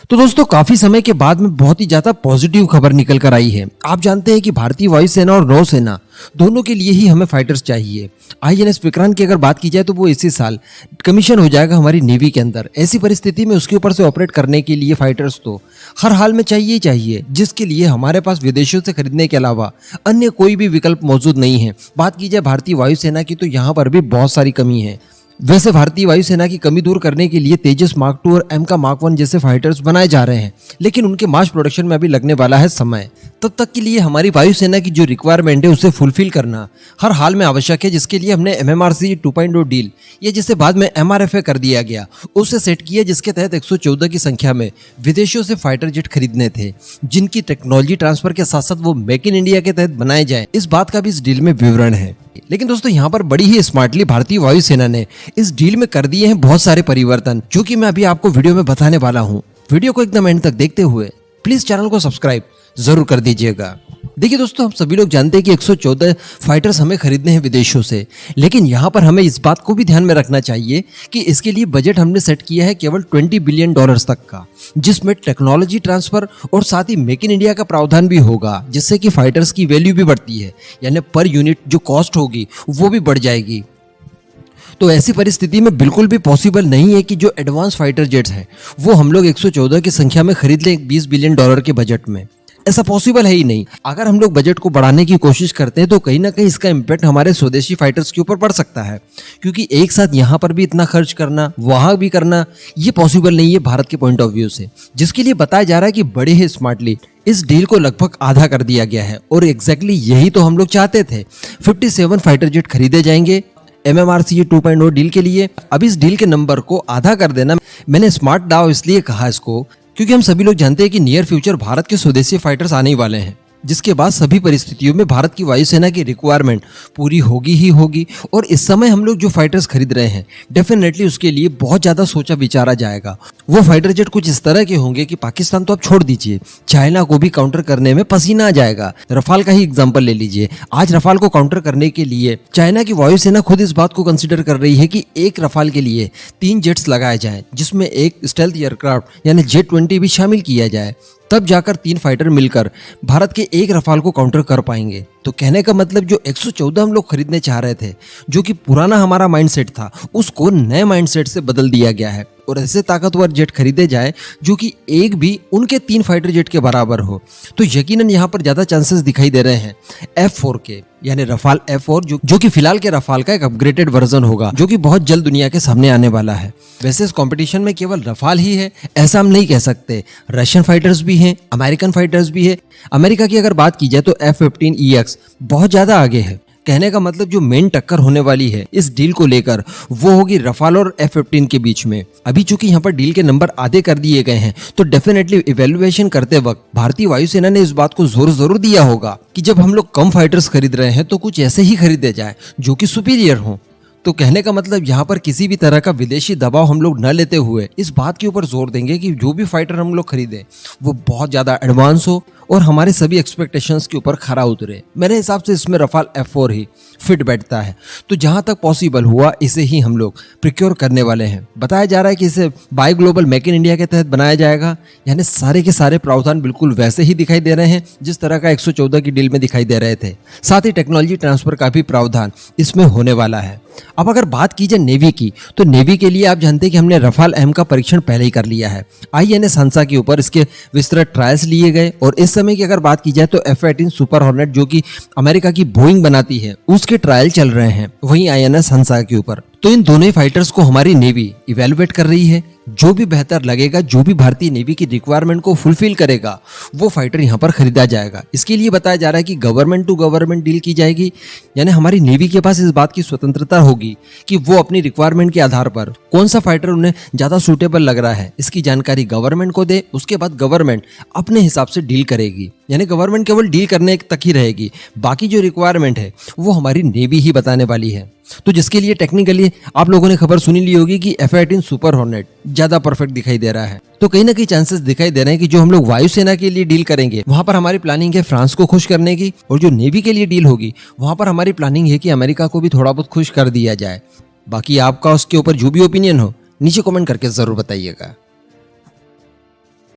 तो दोस्तों काफी समय के बाद में बहुत ही ज्यादा पॉजिटिव खबर निकल कर आई है। आप जानते हैं कि भारतीय वायुसेना और नौसेना दोनों के लिए ही हमें फाइटर्स चाहिए। आईएनएस विक्रांत की अगर बात की जाए तो वो इसी साल कमीशन हो जाएगा हमारी नेवी के अंदर। ऐसी परिस्थिति में उसके ऊपर से ऑपरेट करने के लिए फाइटर्स तो हर हाल में चाहिए ही चाहिए, जिसके लिए हमारे पास विदेशों से खरीदने के अलावा अन्य कोई भी विकल्प मौजूद नहीं है। बात की जाए भारतीय वायुसेना की तो यहाँ पर भी बहुत सारी कमी है। वैसे भारतीय वायुसेना की कमी दूर करने के लिए तेजस मार्क 2 और एमका मार्क 1 जैसे फाइटर्स बनाए जा रहे हैं, लेकिन उनके मास प्रोडक्शन में अभी लगने वाला है समय। तब तक के लिए हमारी वायुसेना की जो रिक्वायरमेंट है उसे फुलफिल करना हर हाल में आवश्यक है, जिसके लिए हमने MMRC 2.0 डील, ये जिसे बाद में MRFA कर दिया गया, उसे सेट किया, जिसके तहत 114 की संख्या में विदेशों से फाइटर जेट खरीदने थे, जिनकी टेक्नोलॉजी ट्रांसफर के साथ साथ वो मेक इन इंडिया के तहत बनाए जाए। इस बात का भी इस डील में विवरण है। लेकिन दोस्तों यहाँ पर बड़ी ही स्मार्टली भारतीय वायुसेना ने इस डील में कर दिए हैं बहुत सारे परिवर्तन, जो कि मैं अभी आपको वीडियो में बताने वाला हूँ। वीडियो को एकदम एंड तक देखते हुए प्लीज चैनल को सब्सक्राइब जरूर कर दीजिएगा। देखिए दोस्तों, हम सभी लोग जानते हैं कि 114 फाइटर्स हमें खरीदने हैं विदेशों से, लेकिन यहाँ पर हमें इस बात को भी ध्यान में रखना चाहिए कि इसके लिए बजट हमने सेट किया है केवल $20 बिलियन तक का, जिसमें टेक्नोलॉजी ट्रांसफर और साथ ही मेक इन इंडिया का प्रावधान भी होगा, जिससे कि फाइटर्स की वैल्यू भी बढ़ती है, यानी पर यूनिट जो कॉस्ट होगी वो भी बढ़ जाएगी। तो ऐसी परिस्थिति में बिल्कुल भी पॉसिबल नहीं है कि जो एडवांस फाइटर जेट्स हैं वो हम लोग 114 की संख्या में खरीद लें $20 बिलियन के बजट में। ऐसा पॉसिबल है ही नहीं। अगर हम लोग बजट को बढ़ाने की कोशिश करते हैं तो कहीं ना कहीं इसका इम्पैक्ट हमारे स्वदेशी फाइटर्स के ऊपर पड़ सकता है, क्योंकि एक साथ यहाँ पर भी इतना खर्च करना, वहां भी करना, ये पॉसिबल नहीं है भारत के पॉइंट ऑफ व्यू से। जिसके लिए बताया जा रहा है कि बड़े ही स्मार्टली इस डील को लगभग आधा कर दिया गया है, और एग्जैक्टली यही तो हम लोग चाहते थे। 57 फाइटर जेट खरीदे जाएंगे MMRC 2.0 डील के लिए। अब इस डील के नंबर को आधा कर देना, मैंने स्मार्ट डाउ इसलिए कहा इसको क्योंकि हम सभी लोग जानते हैं कि नियर फ्यूचर भारत के स्वदेशी फाइटर्स आने वाले हैं, जिसके बाद सभी परिस्थितियों में भारत की वायुसेना की रिक्वायरमेंट पूरी होगी ही होगी। और इस समय हम लोग जो फाइटर्स खरीद रहे हैं डेफिनेटली उसके लिए बहुत ज्यादा सोचा विचारा जाएगा। वो फाइटर जेट कुछ इस तरह के होंगे कि पाकिस्तान तो आप छोड़ दीजिए, चाइना को भी काउंटर करने में पसीना आ जाएगा। रफाल का ही एग्जांपल ले लीजिए। आज रफाल को काउंटर करने के लिए चाइना की वायुसेना खुद इस बात को कंसिडर कर रही है कि एक रफाल के लिए 3 जेट्स लगाए जाएं, जिसमें एक स्टेल्थ एयरक्राफ्ट यानी J-20 भी शामिल किया जाए। तब जाकर 3 फाइटर मिलकर भारत के एक रफाल को काउंटर कर पाएंगे। तो कहने का मतलब जो 114 हम लोग खरीदने चाह रहे थे, जो कि पुराना हमारा माइंडसेट था, उसको नए माइंडसेट से बदल दिया गया है, और ऐसे ताकतवर जेट खरीदे जाए जो कि एक भी उनके 3 फाइटर जेट के बराबर हो। तो यकीनन यहाँ पर ज्यादा चांसेस दिखाई दे रहे हैं F4 के, यानी रफाल F4, जो कि फिलहाल के रफाल का एक अपग्रेडेड वर्जन होगा, जो कि बहुत जल्द दुनिया के सामने आने वाला है। वैसे इस कंपटीशन में केवल रफाल ही है ऐसा हम नहीं कह सकते। रशियन फाइटर्स भी हैं, अमेरिकन फाइटर्स भी है। अमेरिका की अगर बात की जाए तो F-15EX बहुत ज्यादा आगे है। कहने का मतलब जो मेन टक्कर होने वाली है इस डील को लेकर वो होगी रफाल और F-15 के बीच में। अभी चूंकि यहाँ पर डील के नंबर आधे कर दिए गए हैं, तो डेफिनेटली इवैल्यूएशन करते वक्त भारतीय वायुसेना ने इस बात को जोर जरूर दिया होगा कि जब हम लोग कम फाइटर्स खरीद रहे हैं तो कुछ ऐसे ही खरीदे जाए जो कि सुपीरियर हो। तो कहने का मतलब यहाँ पर किसी भी तरह का विदेशी दबाव हम लोग न लेते हुए इस बात के ऊपर जोर देंगे कि जो भी फाइटर हम लोग खरीदें वो बहुत ज्यादा एडवांस हो और हमारे सभी एक्सपेक्टेशंस के ऊपर खरा उतरे। मेरे हिसाब से इसमें रफाल F4 ही फिट बैठता है। तो जहां तक पॉसिबल हुआ इसे ही हम लोग प्रिक्योर करने वाले हैं। बताया जा रहा है कि इसे by global make in India के तहत बनाया जाएगा, यानी सारे के सारे प्रावधान बिल्कुल वैसे ही दिखाई दे रहे हैं जिस तरह का 114 की डील में दिखाई दे रहे थे। साथ ही टेक्नोलॉजी ट्रांसफर का भी प्रावधान इसमें होने वाला है। अब अगर बात की जाए नेवी की, तो नेवी के लिए आप जानते हैं कि हमने रफाल M का परीक्षण पहले ही कर लिया है। INS हंसा के ऊपर इसके विस्तृत ट्रायल्स लिए गए, और इस समय की अगर बात की जाए तो F-18 सुपर हॉर्नेट, जो कि अमेरिका की बोइंग बनाती है, उसके ट्रायल चल रहे हैं वहीं INS हंसा के ऊपर। तो इन दोनों ही फाइटर्स को हमारी नेवी इवेलुएट कर रही है। जो भी बेहतर लगेगा, जो भी भारतीय नेवी की रिक्वायरमेंट को फुलफिल करेगा, वो फाइटर यहाँ पर खरीदा जाएगा। इसके लिए बताया जा रहा है कि गवर्नमेंट टू गवर्नमेंट डील की जाएगी, यानी हमारी नेवी के पास इस बात की स्वतंत्रता होगी कि वो अपनी रिक्वायरमेंट के आधार पर कौन सा फाइटर उन्हें ज्यादा सूटेबल लग रहा है इसकी जानकारी गवर्नमेंट को दे। उसके बाद गवर्नमेंट अपने हिसाब से डील करेगी, यानी गवर्नमेंट केवल डील करने तक ही रहेगी, बाकी जो रिक्वायरमेंट है वो हमारी नेवी ही बताने वाली है। तो जिसके लिए टेक्निकली आप लोगों ने खबर सुनी ली होगी कि F-18 सुपर हॉर्नेट ज्यादा परफेक्ट दिखाई दे रहा है। तो कहीं ना कहीं चांसेस दिखाई दे रहे हैं कि जो हम लोग वायुसेना के लिए डील करेंगे वहां पर हमारी प्लानिंग है फ्रांस को खुश करने की, और जो नेवी के लिए डील होगी वहां पर हमारी प्लानिंग है कि अमेरिका को भी थोड़ा बहुत खुश कर दिया जाए। बाकी आपका उसके ऊपर जो भी ओपिनियन हो नीचे कमेंट करके जरूर बताइएगा।